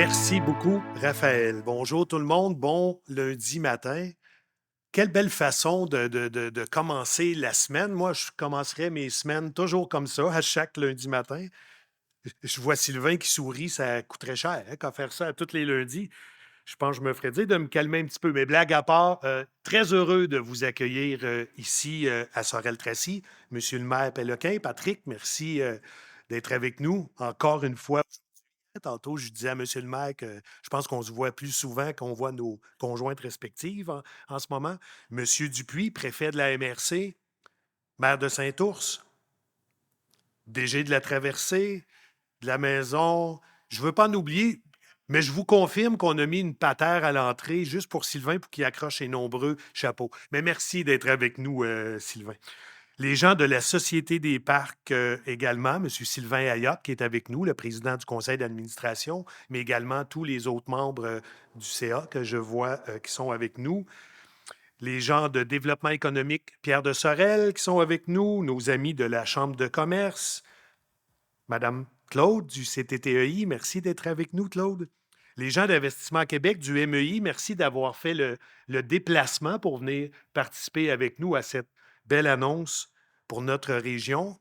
Merci beaucoup, Raphaël. Bonjour tout le monde. Bon lundi matin. Quelle belle façon de commencer la semaine. Moi, je commencerai mes semaines toujours comme ça, à chaque lundi matin. Je vois Sylvain qui sourit, ça coûterait cher, hein, qu'à faire ça à tous les lundis. Je pense que je me ferais dire de me calmer un petit peu. Mais blague à part, très heureux de vous accueillir ici à Sorel-Tracy. Monsieur le maire Péloquin, Patrick, merci d'être avec nous encore une fois. Tantôt, je disais à monsieur le maire que je pense qu'on se voit plus souvent qu'on voit nos conjointes respectives en ce moment. Monsieur Dupuis, préfet de la MRC, maire de Saint-Ours, DG de la Traversée, de la maison. Je ne veux pas en oublier, mais je vous confirme qu'on a mis une patère à l'entrée juste pour Sylvain pour qu'il accroche ses nombreux chapeaux. Mais merci d'être avec nous, Sylvain. Les gens de la Société des parcs également, M. Sylvain Ayotte, qui est avec nous, le président du conseil d'administration, mais également tous les autres membres du CA que je vois qui sont avec nous. Les gens de développement économique, Pierre de Sorel, qui sont avec nous, nos amis de la Chambre de commerce, Madame Claude du CTTEI, merci d'être avec nous, Claude. Les gens d'Investissement Québec du MEI, merci d'avoir fait le déplacement pour venir participer avec nous à cette belle annonce pour notre région.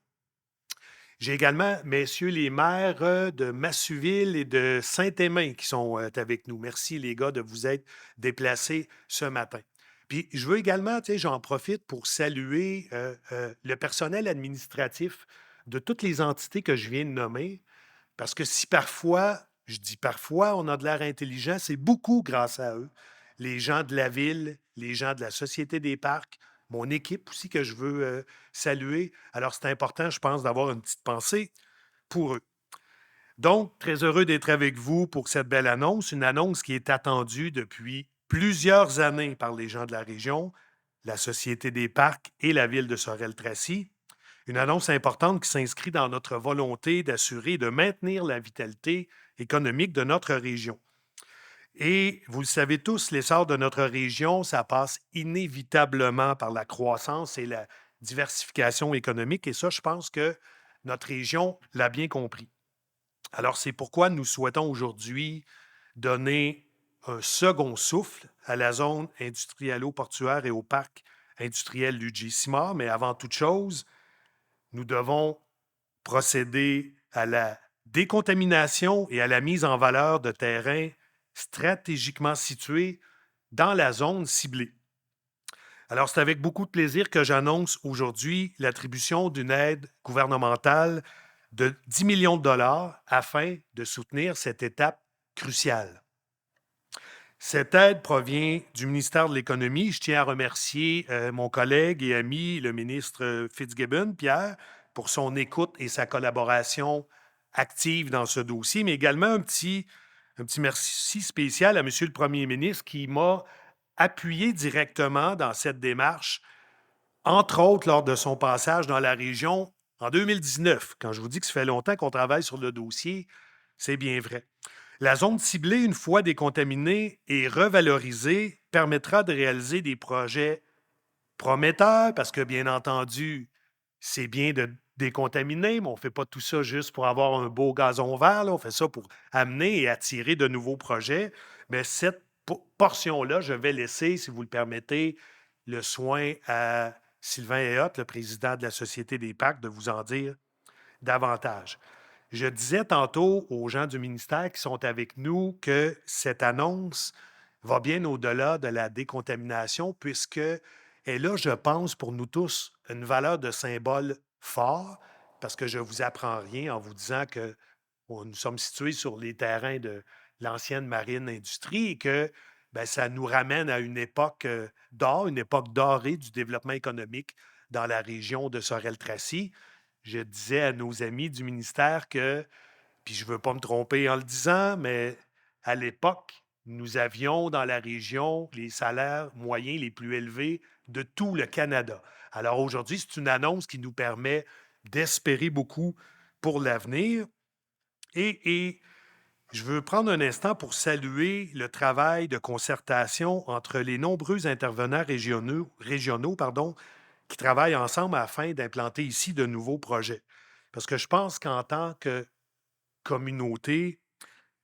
J'ai également messieurs les maires de Massuville et de Saint-Éming qui sont avec nous. Merci les gars de vous être déplacés ce matin. Puis je veux également, tu sais, j'en profite pour saluer le personnel administratif de toutes les entités que je viens de nommer, parce que si parfois, je dis parfois, on a de l'air intelligent, c'est beaucoup grâce à eux. Les gens de la ville, les gens de la Société des parcs, mon équipe aussi que je veux saluer. Alors, c'est important, je pense, d'avoir une petite pensée pour eux. Donc, très heureux d'être avec vous pour cette belle annonce, une annonce qui est attendue depuis plusieurs années par les gens de la région, la Société des parcs et la ville de Sorel-Tracy. Une annonce importante qui s'inscrit dans notre volonté d'assurer et de maintenir la vitalité économique de notre région. Et vous le savez tous, l'essor de notre région, ça passe inévitablement par la croissance et la diversification économique. Et ça, je pense que notre région l'a bien compris. Alors, c'est pourquoi nous souhaitons aujourd'hui donner un second souffle à la zone industriello-portuaire et au parc industriel Luigi-Simard. Mais avant toute chose, nous devons procéder à la décontamination et à la mise en valeur de terrains stratégiquement situés dans la zone ciblée. Alors, c'est avec beaucoup de plaisir que j'annonce aujourd'hui l'attribution d'une aide gouvernementale de 10 millions de dollars afin de soutenir cette étape cruciale. Cette aide provient du ministère de l'Économie. Je tiens à remercier mon collègue et ami, le ministre Fitzgibbon, Pierre, pour son écoute et sa collaboration active dans ce dossier, mais également un petit merci spécial à M. le Premier ministre qui m'a appuyé directement dans cette démarche, entre autres lors de son passage dans la région en 2019. Quand je vous dis que ça fait longtemps qu'on travaille sur le dossier, c'est bien vrai. La zone ciblée, une fois décontaminée et revalorisée, permettra de réaliser des projets prometteurs parce que, bien entendu, c'est bien de décontaminer, mais on ne fait pas tout ça juste pour avoir un beau gazon vert. Là. On fait ça pour amener et attirer de nouveaux projets. Mais cette portion-là, je vais laisser, si vous le permettez, le soin à Sylvain Ayotte, le président de la Société des parcs, de vous en dire davantage. Je disais tantôt aux gens du ministère qui sont avec nous que cette annonce va bien au-delà de la décontamination puisque elle a, je pense, pour nous tous, une valeur de symbole fort parce que je ne vous apprends rien en vous disant que nous sommes situés sur les terrains de l'ancienne marine industrie et que ben, ça nous ramène à une époque d'or, une époque dorée du développement économique dans la région de Sorel-Tracy. Je disais à nos amis du ministère que, puis je ne veux pas me tromper en le disant, mais à l'époque, nous avions dans la région les salaires moyens les plus élevés de tout le Canada. Alors aujourd'hui, c'est une annonce qui nous permet d'espérer beaucoup pour l'avenir. Et je veux prendre un instant pour saluer le travail de concertation entre les nombreux intervenants régionaux qui travaillent ensemble afin d'implanter ici de nouveaux projets. Parce que je pense qu'en tant que communauté,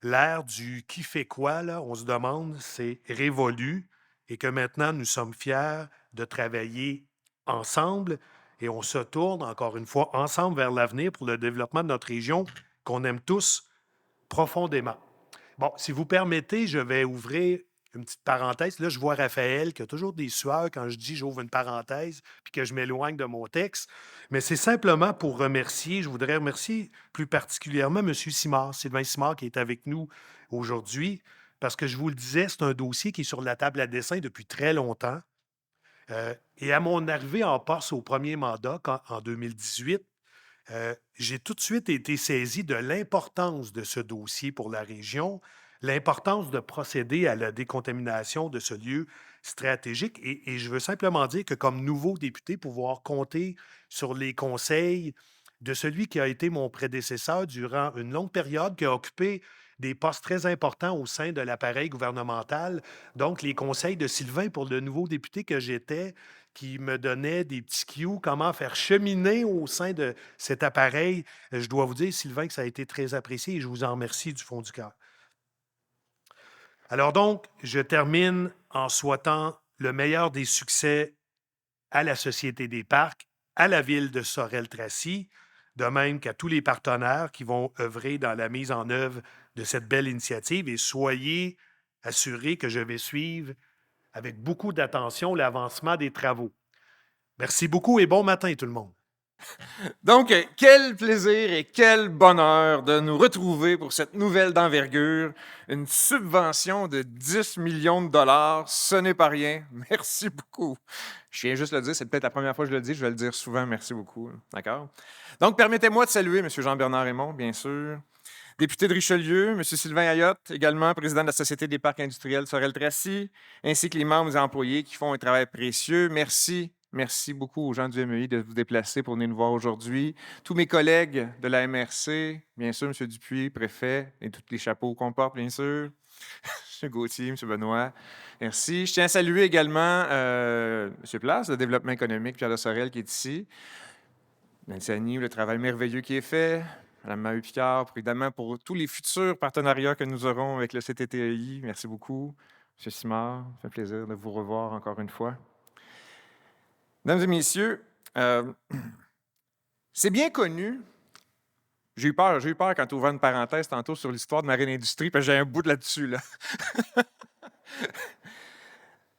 l'ère du qui fait quoi, là, on se demande, c'est révolu et que maintenant nous sommes fiers de travailler ensemble et on se tourne encore une fois ensemble vers l'avenir pour le développement de notre région qu'on aime tous profondément. Bon, si vous permettez, je vais ouvrir une petite parenthèse. Là, je vois Raphaël qui a toujours des sueurs quand je dis j'ouvre une parenthèse puis que je m'éloigne de mon texte. Mais c'est simplement pour remercier, je voudrais remercier plus particulièrement M. Simard, Sylvain Simard, qui est avec nous aujourd'hui, parce que je vous le disais, c'est un dossier qui est sur la table à dessin depuis très longtemps. Et à mon arrivée en poste au premier mandat, en 2018, j'ai tout de suite été saisi de l'importance de ce dossier pour la région, l'importance de procéder à la décontamination de ce lieu stratégique. Et je veux simplement dire que comme nouveau député, pouvoir compter sur les conseils de celui qui a été mon prédécesseur durant une longue période, qui a occupé des postes très importants au sein de l'appareil gouvernemental. Donc, les conseils de Sylvain pour le nouveau député que j'étais, qui me donnait des petits cues, comment faire cheminer au sein de cet appareil. Je dois vous dire, Sylvain, que ça a été très apprécié et je vous en remercie du fond du cœur. Alors donc, je termine en souhaitant le meilleur des succès à la Société des parcs, à la ville de Sorel-Tracy, de même qu'à tous les partenaires qui vont œuvrer dans la mise en œuvre de cette belle initiative et soyez assurés que je vais suivre avec beaucoup d'attention l'avancement des travaux. Merci beaucoup et bon matin tout le monde. Donc, quel plaisir et quel bonheur de nous retrouver pour cette nouvelle d'envergure. Une subvention de 10 millions de dollars, ce n'est pas rien. Merci beaucoup. Je viens juste de le dire, c'est peut-être la première fois que je le dis, je vais le dire souvent, merci beaucoup. D'accord? Donc, permettez-moi de saluer M. Jean-Bernard Raymond, bien sûr, député de Richelieu, M. Sylvain Ayotte, également président de la Société des parcs industriels Sorel-Tracy, ainsi que les membres et employés qui font un travail précieux. Merci beaucoup aux gens du MEI de vous déplacer pour venir nous voir aujourd'hui. Tous mes collègues de la MRC, bien sûr, M. Dupuis, préfet, et tous les chapeaux qu'on porte, bien sûr. M. Gauthier, M. Benoît, merci. Je tiens à saluer également M. Place, de développement économique, Pierre de Sorel, qui est ici. Nancy Annie, le travail merveilleux qui est fait. Mme Maheu-Picard, évidemment, pour tous les futurs partenariats que nous aurons avec le CTTEI. Merci beaucoup. M. Simard, ça fait plaisir de vous revoir encore une fois. Mesdames et messieurs, c'est bien connu. J'ai eu peur quand tu ouvrais une parenthèse tantôt sur l'histoire de Marine Industrie, parce que j'ai un bout de là-dessus. Là.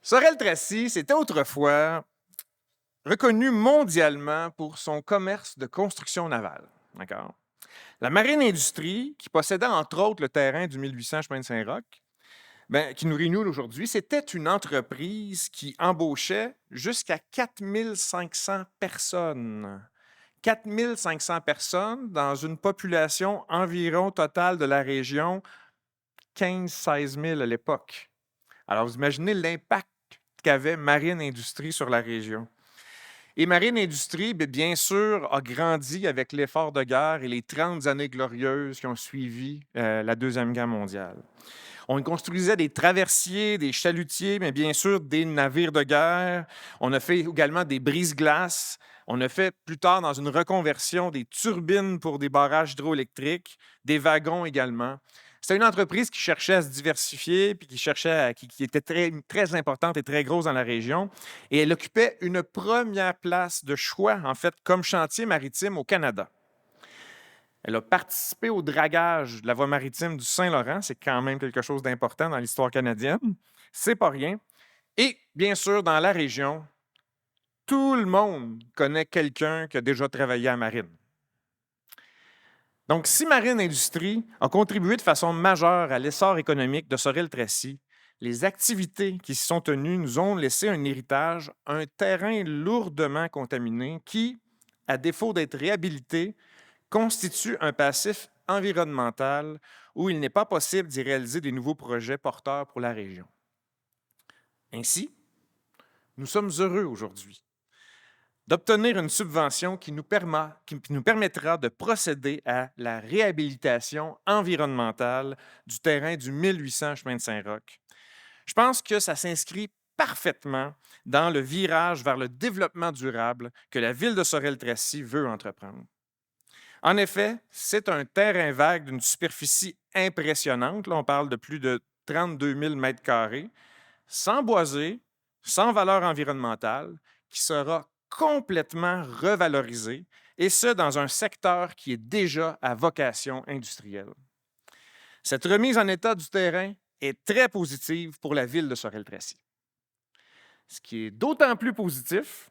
Sorel-Tracy, c'était autrefois reconnu mondialement pour son commerce de construction navale. D'accord? La Marine Industrie, qui possédait entre autres le terrain du 1800 chemin de Saint-Roch, qui nous réunit aujourd'hui, c'était une entreprise qui embauchait jusqu'à 4500 personnes. 4500 personnes dans une population environ totale de la région, 15-16 000 à l'époque. Alors, vous imaginez l'impact qu'avait Marine Industrie sur la région. Et Marine Industrie, bien sûr, a grandi avec l'effort de guerre et les 30 années glorieuses qui ont suivi la Deuxième Guerre mondiale. On construisait des traversiers, des chalutiers, mais bien sûr des navires de guerre. On a fait également des brise-glaces. On a fait plus tard, dans une reconversion, des turbines pour des barrages hydroélectriques, des wagons également. C'était une entreprise qui cherchait à se diversifier, puis qui était très, très importante et très grosse dans la région. Et elle occupait une première place de choix, en fait, comme chantier maritime au Canada. Elle a participé au dragage de la voie maritime du Saint-Laurent. C'est quand même quelque chose d'important dans l'histoire canadienne. C'est pas rien. Et bien sûr, dans la région, tout le monde connaît quelqu'un qui a déjà travaillé à Marine. Donc, si Marine Industrie a contribué de façon majeure à l'essor économique de Sorel-Tracy, les activités qui s'y sont tenues nous ont laissé un héritage, un terrain lourdement contaminé qui, à défaut d'être réhabilité, constitue un passif environnemental où il n'est pas possible d'y réaliser des nouveaux projets porteurs pour la région. Ainsi, nous sommes heureux aujourd'hui d'obtenir une subvention qui nous permettra de procéder à la réhabilitation environnementale du terrain du 1800 chemin de Saint-Roch. Je pense que ça s'inscrit parfaitement dans le virage vers le développement durable que la ville de Sorel-Tracy veut entreprendre. En effet, c'est un terrain vague d'une superficie impressionnante. Là, on parle de plus de 32 000 mètres carrés, sans boisé, sans valeur environnementale, qui sera complètement revalorisé, et ce, dans un secteur qui est déjà à vocation industrielle. Cette remise en état du terrain est très positive pour la ville de Sorel-Tracy. Ce qui est d'autant plus positif,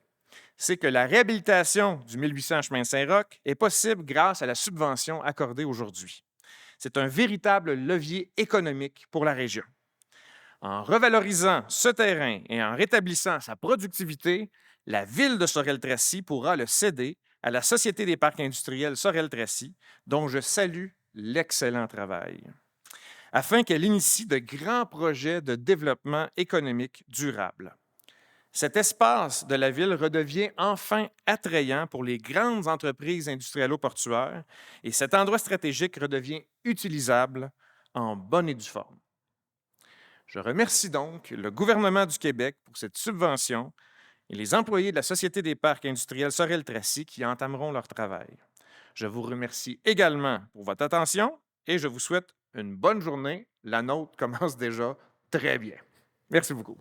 c'est que la réhabilitation du 1800 chemin Saint-Roch est possible grâce à la subvention accordée aujourd'hui. C'est un véritable levier économique pour la région. En revalorisant ce terrain et en rétablissant sa productivité, la ville de Sorel-Tracy pourra le céder à la Société des parcs industriels Sorel-Tracy, dont je salue l'excellent travail, afin qu'elle initie de grands projets de développement économique durable. Cet espace de la ville redevient enfin attrayant pour les grandes entreprises industrielles-portuaires et cet endroit stratégique redevient utilisable en bonne et due forme. Je remercie donc le gouvernement du Québec pour cette subvention et les employés de la Société des parcs industriels Sorel-Tracy qui entameront leur travail. Je vous remercie également pour votre attention et je vous souhaite une bonne journée. La nôtre commence déjà très bien. Merci beaucoup.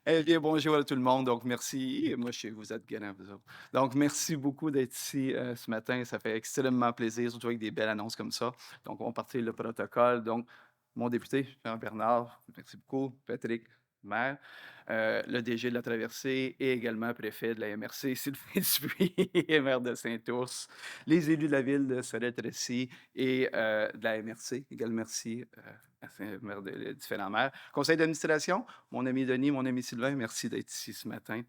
Eh bien, bonjour à tout le monde. Donc, merci. Moi, vous êtes gagnants, vous autres. Donc, merci beaucoup d'être ici ce matin. Ça fait extrêmement plaisir, surtout avec des belles annonces comme ça. Donc, on va partir le protocole. Donc, mon député, Jean-Bernard, merci beaucoup. Patrick, maire, le DG de la Traversée et également préfet de la MRC, Sylvain Dupuis, et maire de Saint-Ours, les élus de la ville de Sorel-Tracy et de la MRC. Également, merci. Maire de différents maires. Conseil d'administration, mon ami Denis, mon ami Sylvain, merci d'être ici ce matin.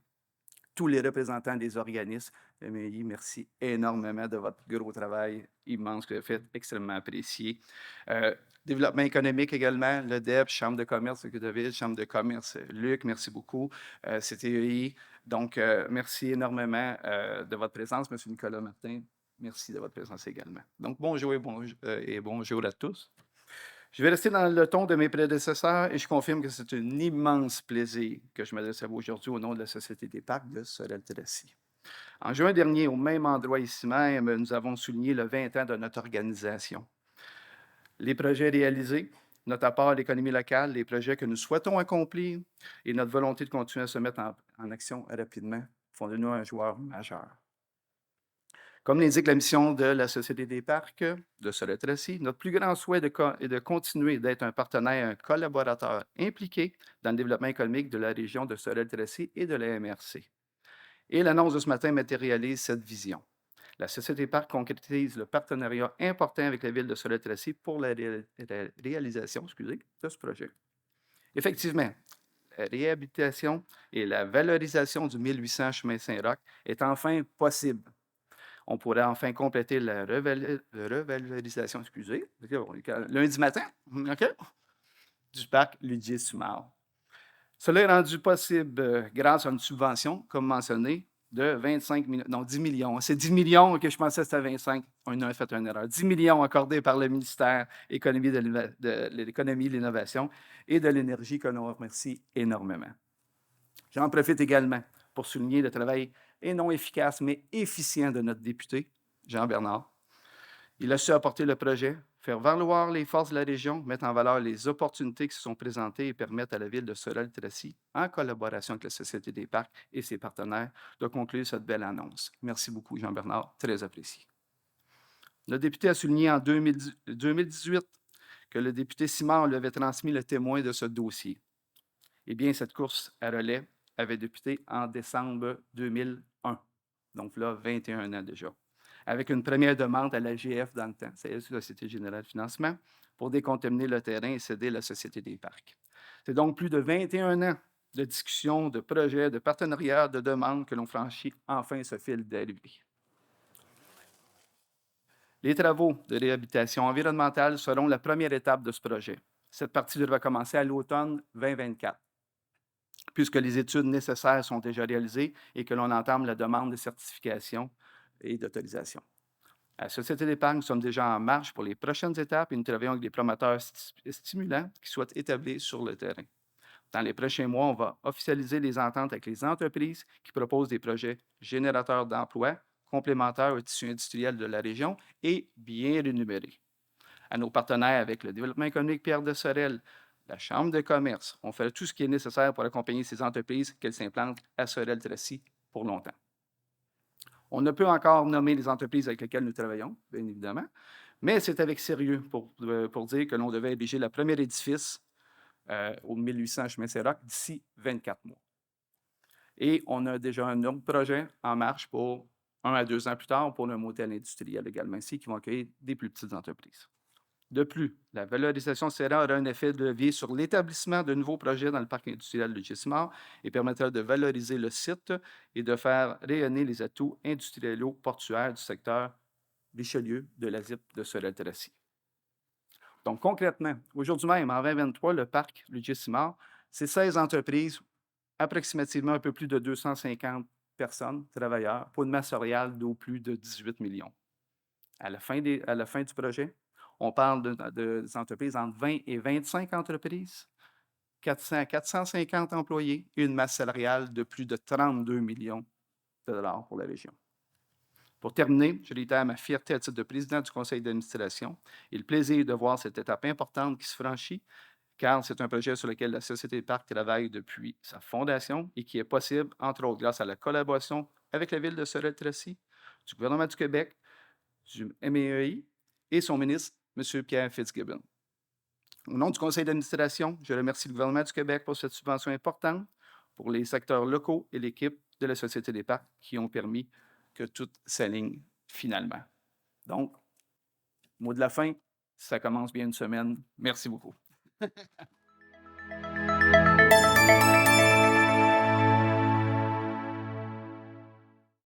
Tous les représentants des organismes, MAI, merci énormément de votre gros travail immense que vous faites, extrêmement apprécié. Développement économique également, le DEP, Chambre de commerce de Ville, Chambre de commerce, Luc, merci beaucoup. CTEI, donc merci énormément de votre présence, M. Nicolas Martin, merci de votre présence également. Donc bonjour et bonjour à tous. Je vais rester dans le ton de mes prédécesseurs et je confirme que c'est un immense plaisir que je m'adresse à vous aujourd'hui au nom de la Société des parcs de Sorel-Tracy. En juin dernier, au même endroit ici même, nous avons souligné le 20 ans de notre organisation. Les projets réalisés, notre apport à l'économie locale, les projets que nous souhaitons accomplir et notre volonté de continuer à se mettre en action rapidement font de nous un joueur majeur. Comme l'indique la mission de la Société des parcs de Sorel-Tracy, notre plus grand souhait est de continuer d'être un partenaire, un collaborateur impliqué dans le développement économique de la région de Sorel-Tracy et de la MRC. Et l'annonce de ce matin matérialise cette vision. La Société des parcs concrétise le partenariat important avec la ville de Sorel-Tracy pour la réalisation de ce projet. Effectivement, la réhabilitation et la valorisation du 1800 chemin Saint-Roch est enfin possible. On pourrait enfin compléter la revalorisation, lundi matin, OK, du parc Ludier-Sumar. Cela est rendu possible grâce à une subvention, comme mentionné, de 25 millions, non, 10 millions. C'est 10 millions que je pensais que c'était 25. On a fait une erreur. 10 millions accordés par le ministère de l'économie, de l'innovation et de l'énergie que l'on remercie énormément. J'en profite également pour souligner le travail et non efficace, mais efficient de notre député, Jean-Bernard. Il a su apporter le projet, faire valoir les forces de la région, mettre en valeur les opportunités qui se sont présentées et permettre à la ville de Sorel-Tracy, en collaboration avec la Société des parcs et ses partenaires, de conclure cette belle annonce. Merci beaucoup, Jean-Bernard, très apprécié. Le député a souligné en 2018 que le député Simard lui avait transmis le témoin de ce dossier. Eh bien, cette course à relais avait débuté en décembre 2001, donc là, 21 ans déjà, avec une première demande à l'AGF dans le temps, c'est la Société générale de financement, pour décontaminer le terrain et céder la Société des parcs. C'est donc plus de 21 ans de discussions, de projets, de partenariats, de demandes que l'on franchit enfin ce fil d'arrivée. Les travaux de réhabilitation environnementale seront la première étape de ce projet. Cette partie devra commencer à l'automne 2024. Puisque les études nécessaires sont déjà réalisées et que l'on entame la demande de certification et d'autorisation. À la Société d'épargne, nous sommes déjà en marche pour les prochaines étapes et nous travaillons avec des promoteurs stimulants qui souhaitent établir sur le terrain. Dans les prochains mois, on va officialiser les ententes avec les entreprises qui proposent des projets générateurs d'emplois complémentaires au tissu industriel de la région et bien rémunérés. À nos partenaires avec le développement économique Pierre de Sorel, la Chambre de commerce, on fait tout ce qui est nécessaire pour accompagner ces entreprises qu'elles s'implantent à Sorel-Tracy pour longtemps. On ne peut encore nommer les entreprises avec lesquelles nous travaillons, bien évidemment, mais c'est avec sérieux pour dire que l'on devait ériger le premier édifice au 1800 chemin Saint-Roch d'ici 24 mois. Et on a déjà un autre projet en marche pour 1 à 2 ans plus tard pour un motel industriel également ici qui vont accueillir des plus petites entreprises. De plus, la valorisation de CERA aura un effet de levier sur l'établissement de nouveaux projets dans le parc industriel de Gismar et permettra de valoriser le site et de faire rayonner les atouts industriels portuaires du secteur Richelieu de la ZIP de Sorel-Tracy. Donc, concrètement, aujourd'hui même, en 2023, le parc Gismar, c'est 16 entreprises, approximativement un peu plus de 250 personnes, travailleurs, pour une masse salariale d'au plus de 18 millions. À la fin du projet, on parle des entreprises entre 20 et 25 entreprises, 400 à 450 employés et une masse salariale de plus de 32 millions de dollars pour la région. Pour terminer, je réitère ma fierté à titre de président du conseil d'administration et le plaisir de voir cette étape importante qui se franchit, car c'est un projet sur lequel la Société Parc travaille depuis sa fondation et qui est possible, entre autres, grâce à la collaboration avec la Ville de Sorel-Tracy, du gouvernement du Québec, du MEAI et son ministre, M. Pierre Fitzgibbon. Au nom du conseil d'administration, je remercie le gouvernement du Québec pour cette subvention importante pour les secteurs locaux et l'équipe de la Société des Parcs qui ont permis que tout s'aligne finalement. Donc, mot de la fin, ça commence bien une semaine. Merci beaucoup.